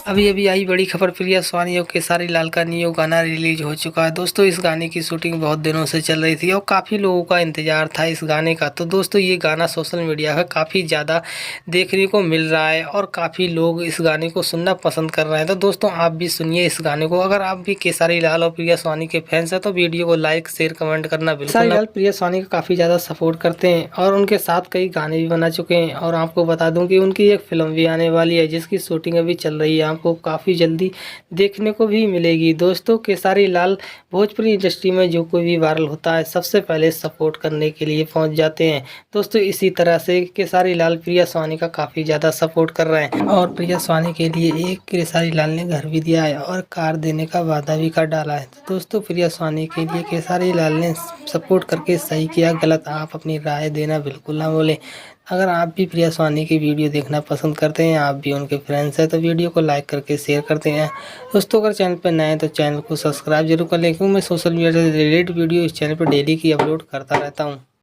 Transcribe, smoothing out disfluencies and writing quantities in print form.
अभी अभी आई बड़ी खबर, प्रिया स्वानी और खेसारी लाल का न्यू गाना रिलीज हो चुका है। दोस्तों इस गाने की शूटिंग बहुत दिनों से चल रही थी और काफ़ी लोगों का इंतजार था इस गाने का। तो दोस्तों ये गाना सोशल मीडिया पर काफ़ी ज़्यादा देखने को मिल रहा है और काफ़ी लोग इस गाने को सुनना पसंद कर रहे हैं। तो दोस्तों आप भी सुनिए इस गाने को। अगर आप भी खेसारी लाल और प्रिया स्वानी के फैंस हैं तो वीडियो को लाइक शेयर कमेंट करना बिल्कुल। खेसारी लाल प्रिया स्वानी का काफ़ी ज़्यादा सपोर्ट करते हैं और उनके साथ कई गाने भी बना चुके हैं। और आपको बता दूं कि उनकी एक फिल्म भी आने वाली है जिसकी शूटिंग अभी चल रही है, आपको काफ़ी जल्दी देखने को भी मिलेगी। दोस्तों खेसारी लाल भोजपुरी इंडस्ट्री में जो कोई भी वायरल होता है सबसे पहले सपोर्ट करने के लिए पहुंच जाते हैं। दोस्तों इसी तरह से खेसारी लाल प्रिया स्वानी का काफ़ी ज़्यादा सपोर्ट कर रहे हैं और प्रिया स्वानी के लिए एक खेसारी लाल ने घर भी दिया है और कार देने का वादा भी कर डाला है। तो दोस्तों प्रिया स्वानी के लिए खेसारी लाल ने सपोर्ट करके सही किया गलत आप अपनी राय देना बिल्कुल ना भूलें। अगर आप भी प्रिया स्वानी की वीडियो देखना पसंद करते हैं, आप भी उनके फ्रेंड्स हैं, तो वीडियो को लाइक करके शेयर करते हैं। दोस्तों अगर चैनल पर नए हैं तो चैनल को सब्सक्राइब जरूर कर लें, क्योंकि मैं सोशल मीडिया से रिलेटेड वीडियो इस चैनल पर डेली की अपलोड करता रहता हूं।